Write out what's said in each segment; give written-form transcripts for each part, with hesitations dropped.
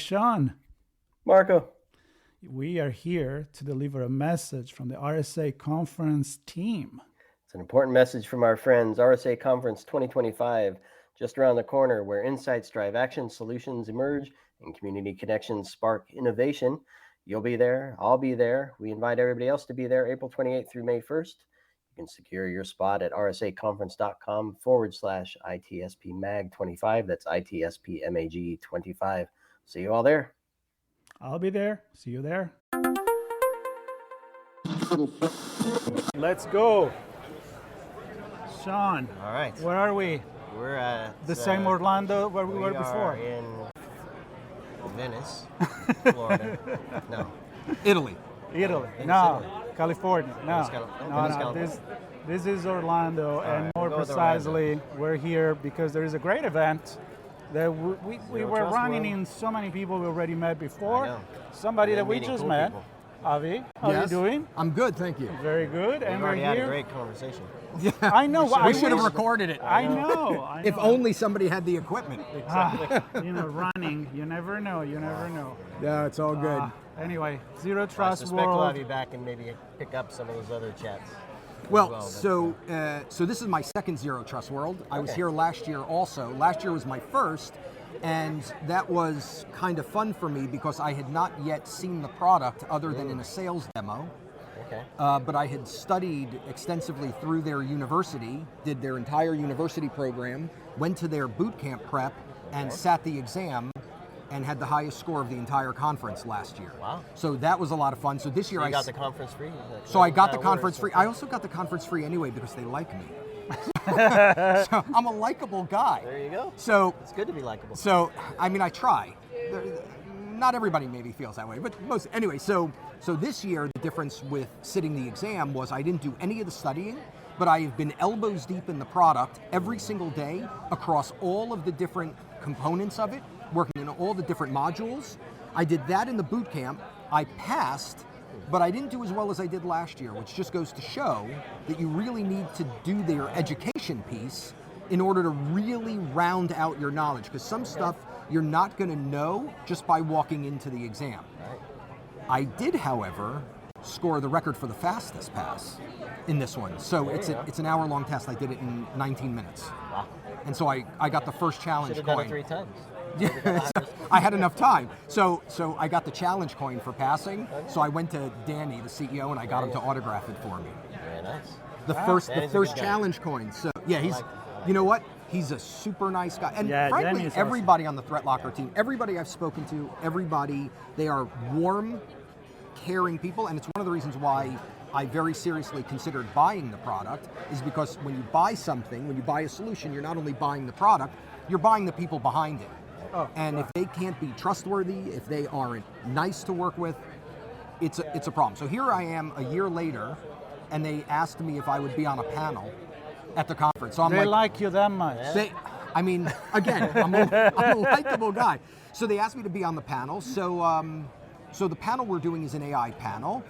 Sean. Marco. We are here to deliver a message from the RSA conference team. It's an important message from our friends. RSA Conference 2025, just around the corner, where insights drive action, solutions emerge, and community connections spark innovation. You'll be there. I'll be there. We invite everybody else to be there April 28th through May 1st. You can secure your spot at rsaconference.com/ITSPMAG25. That's ITSPMAG25. See you all there. I'll be there. See you there. Let's go. Sean. All right. Where are we? We're at the same Orlando where we were before. Are in Venice, Florida. No. Italy. No. Italy. California. No. No. This is Orlando, and more precisely, we're here because there is a great event that we were running in. So many people we already met before. Somebody that we just met. Avi, how are you doing? I'm good, thank you. Very good. And we're here. Had a great conversation. Yeah. I know. We should have recorded it. I know. If only somebody had the equipment. Exactly. Running. You never know. Yeah, it's all good. Anyway, Zero Trust I suspect World. I'll be back and maybe pick up some of those other chats. Well, so this is my second Zero Trust World. I was here last year also. Last year was my first, and that was kind of fun for me because I had not yet seen the product other than in a sales demo. Okay. But I had studied extensively through their university, did their entire university program, went to their boot camp prep, and sat the exam, and had the highest score of the entire conference last year. Wow. So that was a lot of fun. So this year I got the conference free? So I got the conference free. I also got the conference free anyway because they like me. So I'm a likable guy. There you go. So it's good to be likable. So, I mean, I try. Not everybody maybe feels that way, but most, anyway, so this year the difference with sitting the exam was I didn't do any of the studying, but I have been elbows deep in the product every single day across all of the different components of it, working in all the different modules. I did that in the boot camp. I passed, but I didn't do as well as I did last year, which just goes to show that you really need to do their education piece in order to really round out your knowledge, because some stuff you're not going to know just by walking into the exam. I did, however, score the record for the fastest pass in this one. So it's an hour-long test. I did it in 19 minutes. Wow. And so I got the first challenge coin. coin. Done it 3 times. Yeah, so I had enough time. So I got the challenge coin for passing. So I went to Danny, the CEO, and I got him to autograph it for me. Very nice. The first challenge coin. So yeah, he's, you know what? He's a super nice guy. And frankly, everybody on the ThreatLocker team, everybody I've spoken to, they are warm, caring people. And it's one of the reasons why I very seriously considered buying the product, is because when you buy something, when you buy a solution, you're not only buying the product, you're buying the people behind it. And if they can't be trustworthy, if they aren't nice to work with, it's a problem. So here I am a year later, and they asked me if I would be on a panel at the conference. So I'm like you that much. Again, I'm a likable guy. So they asked me to be on the panel. So the panel we're doing is an AI panel.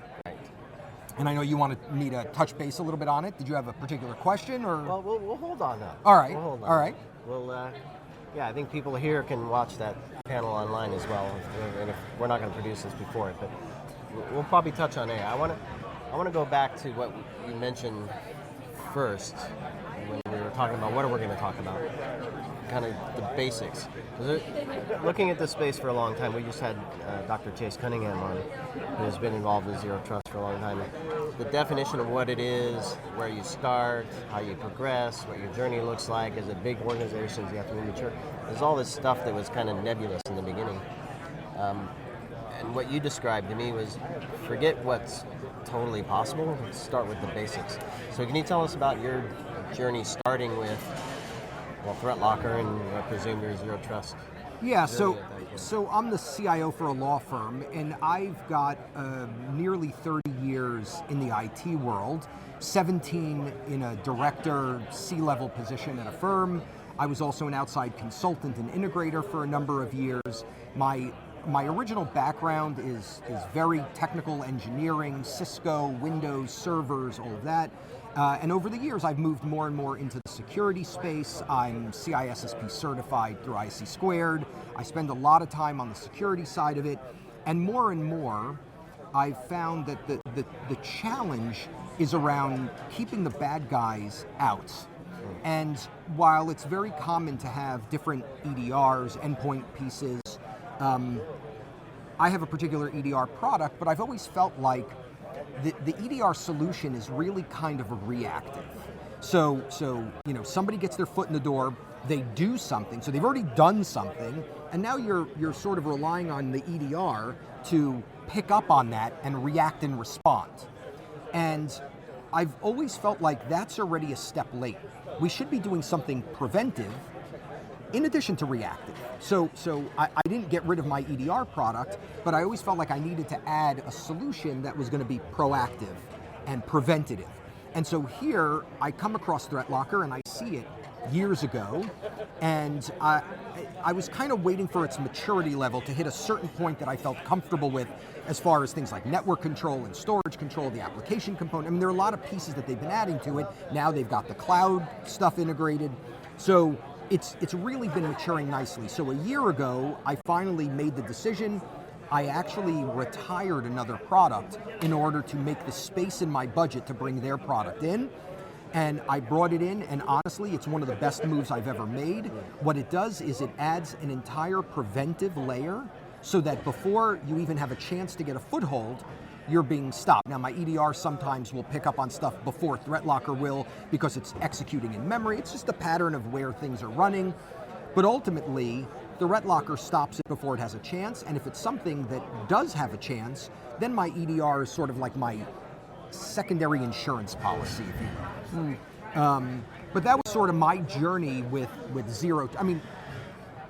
And I know you wanted me to touch base a little bit on it. Did you have a particular question, or? Well, we'll hold on now. All right. We'll hold on. All right. Well, I think people here can watch that panel online as well. And if we're not going to produce this before it, but we'll probably touch on AI. I want to go back to what you mentioned first when we were talking about what are we going to talk about, kind of the basics. Looking at this space for a long time, we just had Dr. Chase Cunningham on, who has been involved in Zero Trust for a long time. The definition of what it is, where you start, how you progress, what your journey looks like. As a big organization, you have to be mature. There's all this stuff that was kind of nebulous in the beginning. And what you described to me was, forget what's totally possible, let's start with the basics. So can you tell us about your journey starting with, ThreatLocker, and I presume your Zero Trust? Yeah, so I'm the CIO for a law firm, and I've got nearly 30 years in the IT world, 17 in a director C-level position at a firm. I was also an outside consultant and integrator for a number of years. My original background is very technical engineering, Cisco, Windows, servers, all of that. And over the years, I've moved more and more into the security space. I'm CISSP certified through IC Squared. I spend a lot of time on the security side of it, and more, I've found that the challenge is around keeping the bad guys out. And while it's very common to have different EDRs, endpoint pieces, I have a particular EDR product, but I've always felt like the EDR solution is really kind of a reactive. So somebody gets their foot in the door, they do something, so they've already done something, and now you're sort of relying on the EDR to pick up on that and react and respond. And I've always felt like that's already a step late. We should be doing something preventive in addition to reactive. So I didn't get rid of my EDR product, but I always felt like I needed to add a solution that was going to be proactive and preventative. And so here I come across ThreatLocker and I see it years ago, and I was kind of waiting for its maturity level to hit a certain point that I felt comfortable with as far as things like network control and storage control, the application component. I mean, there are a lot of pieces that they've been adding to it. Now they've got the cloud stuff integrated. So it's really been maturing nicely. So a year ago, I finally made the decision. I actually retired another product in order to make the space in my budget to bring their product in. And I brought it in, and honestly, it's one of the best moves I've ever made. What it does is it adds an entire preventive layer so that before you even have a chance to get a foothold, you're being stopped. Now, my EDR sometimes will pick up on stuff before ThreatLocker will because it's executing in memory. It's just a pattern of where things are running. But ultimately, ThreatLocker stops it before it has a chance, and if it's something that does have a chance, then my EDR is sort of like my secondary insurance policy, if you will. But that was sort of my journey with zero. I mean,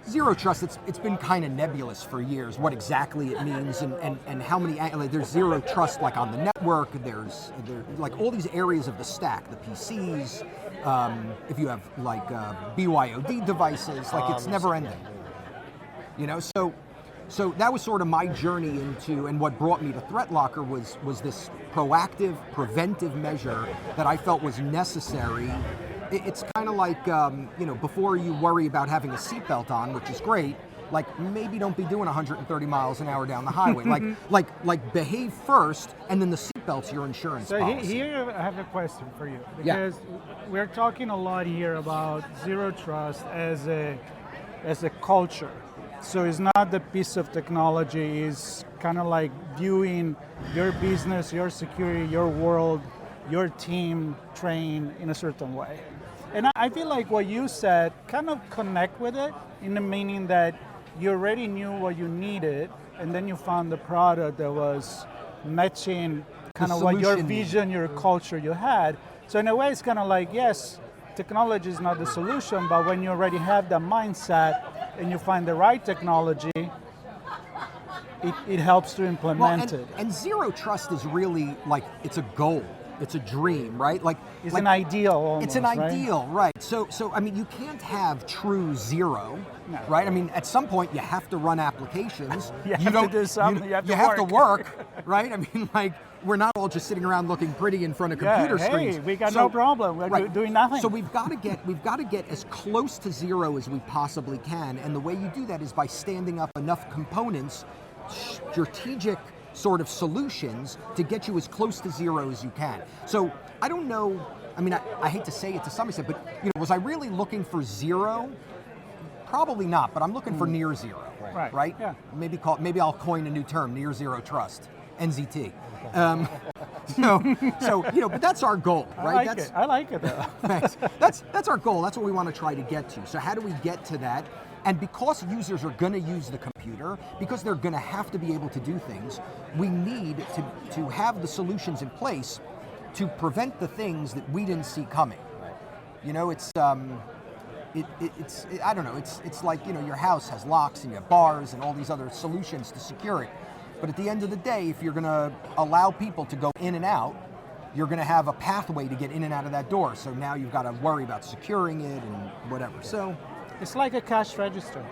zero trust. It's been kind of nebulous for years what exactly it means and how many. Like, there's zero trust like on the network. There's like all these areas of the stack, the PCs. If you have like BYOD devices, like it's never ending. You know, so that was sort of my journey into, and what brought me to ThreatLocker was this proactive, preventive measure that I felt was necessary. It's kind of like, before you worry about having a seatbelt on, which is great, like maybe don't be doing 130 miles an hour down the highway. like behave first, and then the seatbelt's your insurance policy. Here I have a question for you, because we're talking a lot here about zero trust as a culture. So it's not the piece of technology, it's kind of like viewing your business, your security, your world, your team trained in a certain way. And I feel like what you said kind of connect with it, in the meaning that you already knew what you needed, and then you found the product that was matching kind of what your vision, your culture you had. So in a way, it's kind of like, yes, technology is not the solution, but when you already have that mindset and you find the right technology, it helps to implement it. And zero trust is really like, it's a goal. It's a dream, right? It's an ideal almost, it's an ideal, right? So I mean, you can't have true zero, right? I mean, at some point you have to run applications. You have to do something. You have to work, right? I mean, like, we're not all just sitting around looking pretty in front of computer screens. Hey, we got no problem. We're doing nothing. So we've got to get as close to zero as we possibly can, and the way you do that is by standing up enough components, strategic sort of solutions to get you as close to zero as you can. So I don't know, I mean, I hate to say it to some extent, but was I really looking for zero? Probably not, but I'm looking for near zero, right? Yeah. Maybe I'll coin a new term, near zero trust, NZT. But that's our goal, right? I like it though. Thanks. That's our goal. That's what we want to try to get to. So how do we get to that? And because users are going to use the computer, because they're going to have to be able to do things, we need to have the solutions in place to prevent the things that we didn't see coming. You know, it's I don't know. It's like, your house has locks and you have bars and all these other solutions to secure it. But at the end of the day, if you're going to allow people to go in and out, you're going to have a pathway to get in and out of that door. So now you've got to worry about securing it and whatever. So it's like a cash register.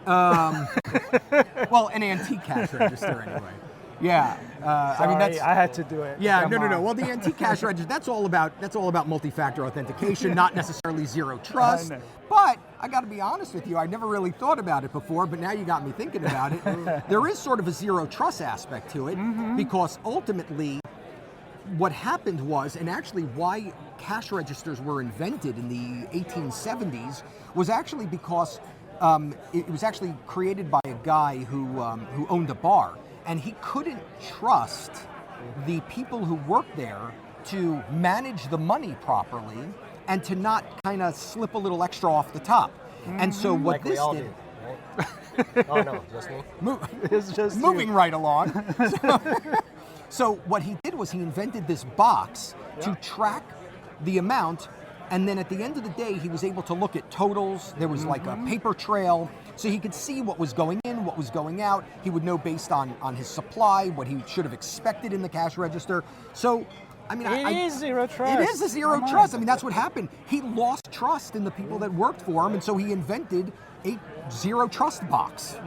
Well, an antique cash register anyway. Yeah. I had to do it. Yeah, no. Well, the antique cash register, that's all about multi-factor authentication, not necessarily zero trust. But I got to be honest with you, I never really thought about it before, but now you got me thinking about it. There is sort of a zero trust aspect to it, because ultimately what happened was, and actually why cash registers were invented in the 1870s, was actually because it was actually created by a guy who owned a bar, and he couldn't trust the people who worked there to manage the money properly and to not kind of slip a little extra off the top. And so what Like this we all did, do, right? Oh no, just me. It's just moving right along. So what he did was he invented this box to track the amount, and then at the end of the day, he was able to look at totals. There was like a paper trail, so he could see what was going in, what was going out. He would know based on his supply, what he should have expected in the cash register. So, I mean, It is zero trust. It is a zero Come on. trust. I mean, that's what happened. He lost trust in the people that worked for him, and so he invented a zero trust box.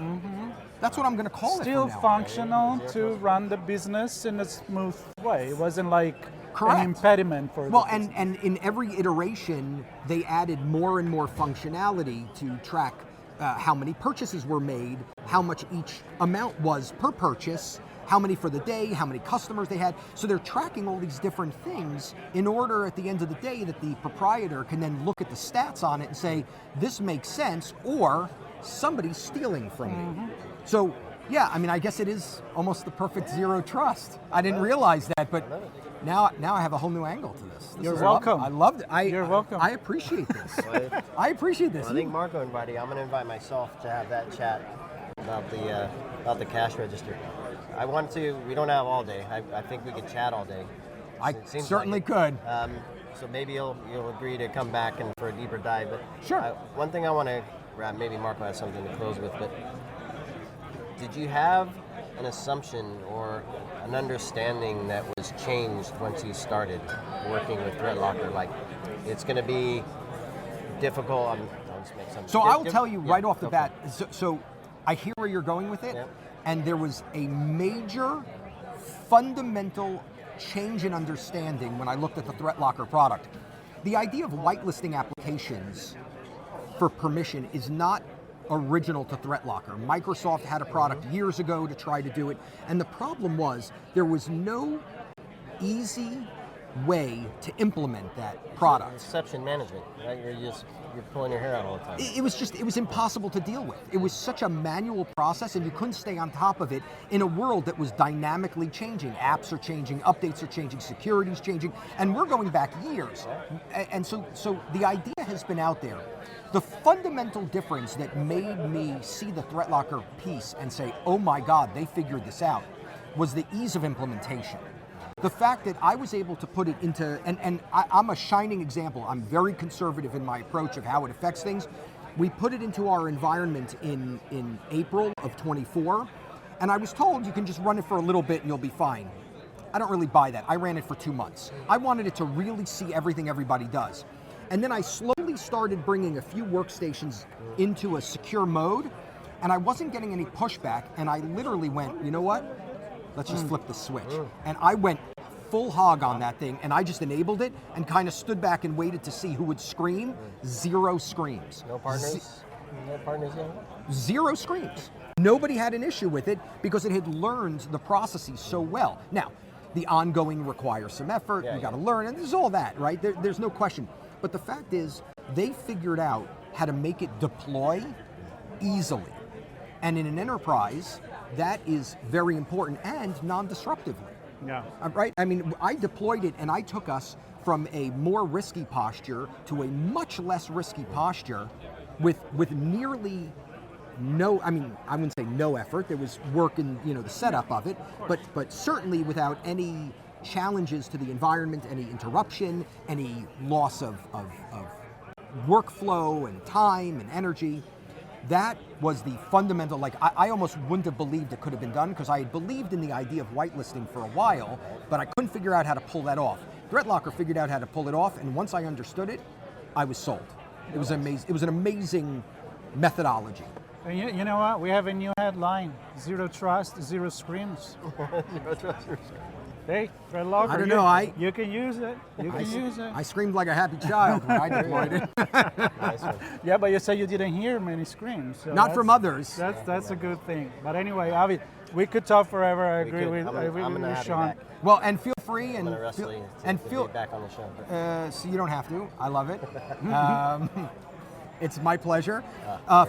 That's what I'm going to call Still it from now. functional to run the business in a smooth way. It wasn't like Correct. an impediment for Well, the business. and in every iteration, they added more and more functionality to track how many purchases were made, how much each amount was per purchase, how many for the day, how many customers they had. So they're tracking all these different things in order at the end of the day that the proprietor can then look at the stats on it and say, this makes sense, or somebody's stealing from me. So, yeah, I mean, I guess it is almost the perfect zero trust. I didn't realize that, but now I have a whole new angle to this. This You're is welcome. I loved it. You're welcome. I appreciate this. Well, I appreciate this. I think Marco invited you. I'm going to invite myself to have that chat about the cash register. I want to. We don't have all day. I think we could chat all day. I It seems certainly like could. So maybe you'll agree to come back and for a deeper dive. But Sure. One thing I want to grab. Maybe Marco has something to close with. But did you have an assumption or an understanding that was changed once you started working with ThreatLocker? Like, it's going to be difficult. I'll just make something. So I'll tell you right off the go bat. So I hear where you're going with it, Yep. and there was a major, fundamental change in understanding when I looked at the ThreatLocker product. The idea of whitelisting applications for permission is not original to ThreatLocker. Microsoft had a product years ago to try to do it, and the problem was there was no easy way to implement that product. Exception management, right? You're pulling your hair out all the time. It was impossible to deal with. It was such a manual process, and you couldn't stay on top of it in a world that was dynamically changing. Apps are changing, updates are changing, security's changing, and we're going back years. And so the idea has been out there. The fundamental difference that made me see the ThreatLocker piece and say, oh my God, they figured this out, was the ease of implementation. The fact that I was able to put it into, and I'm a shining example. I'm very conservative in my approach of how it affects things. We put it into our environment in April of 24, and I was told you can just run it for a little bit and you'll be fine. I don't really buy that. I ran it for 2 months. I wanted it to really see everything everybody does. And then I slowly started bringing a few workstations into a secure mode, and I wasn't getting any pushback, and I literally went, you know what? Let's just flip the switch. And I went full hog on that thing, and I just enabled it and kind of stood back and waited to see who would scream. 0 screams. No partners? No partners yet? 0 screams. Nobody had an issue with it because it had learned the processes so well. Now, the ongoing requires some effort. You got to learn, and there's all that, right? There's no question. But the fact is, they figured out how to make it deploy easily. And in an enterprise, that is very important and non-disruptively. Yeah. Right? I mean, I deployed it and I took us from a more risky posture to a much less risky posture with nearly no, I mean, I wouldn't say no effort. There was work in, the setup of it, but certainly without any challenges to the environment, any interruption, any loss of workflow and time and energy. That was the fundamental, I almost wouldn't have believed it could have been done because I had believed in the idea of whitelisting for a while, but I couldn't figure out how to pull that off. ThreatLocker figured out how to pull it off, and once I understood it, I was sold. It was amazing. It was an amazing methodology. And you know what? We have a new headline: 0 trust, 0 screams. 0 trust, 0 screams. Hey, ThreatLocker. I don't know. You can use it. You can use it. I screamed like a happy child when I deployed it. Nice one. Yeah, but you said you didn't hear many screams. So Not from others. That's a good thing. But anyway, Avi, we could talk forever. I agree with Sean. Sean. Well, and feel free I'm and gonna wrestle you and to feel be back on the show. so you don't have to. I love it. It's my pleasure.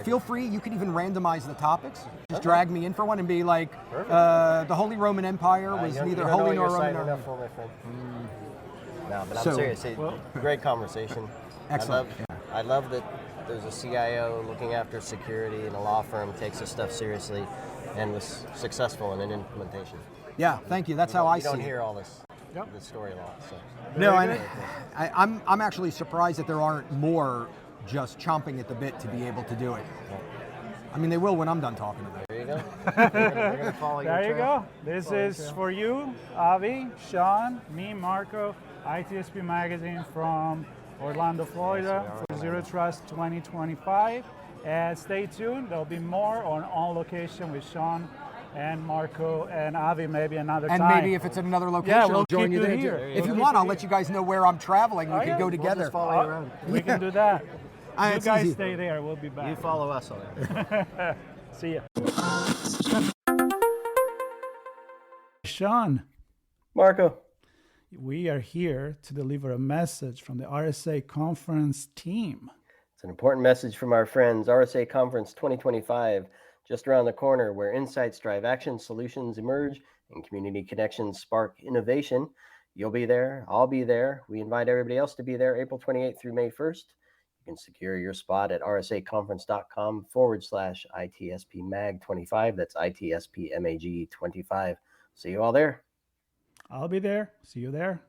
Feel free. You can even randomize the topics. Just drag me in for one and be like, the Holy Roman Empire was neither holy nor Roman. No, but I'm serious. Great conversation. Excellent. I love that there's a CIO looking after security and a law firm takes this stuff seriously and was successful in an implementation. Yeah, thank you. That's how I see it. You don't hear all this story a lot. So. No, and I'm actually surprised that there aren't more just chomping at the bit to be able to do it. I mean, they will when I'm done talking to them. There you go. We're gonna follow your There you trail. go. This is for you, Avi, Sean, me, Marco, ITSP Magazine from Orlando, Florida for Zero Trust 2025. And stay tuned. There'll be more on location with Sean and Marco and Avi maybe another time. And maybe if it's at another location, we'll I'll join keep you you there here. too. We'll If you keep want, you I'll let you guys know where I'm traveling. We can go We'll together. just follow you around. We can do that. You It's guys easy. stay there. We'll be back. You follow us on it. See ya. Sean, Marco. we are here to deliver a message from the RSA conference team. It's an important message from our friends. RSA Conference 2025, just around the corner, where insights drive action, solutions emerge, and community connections spark innovation. You'll be there. I'll be there. We invite everybody else to be there April 28th through May 1st. You can secure your spot at rsaconference.com/ITSPMAG25. That's ITSPMAG25. See you all there. I'll be there. See you there.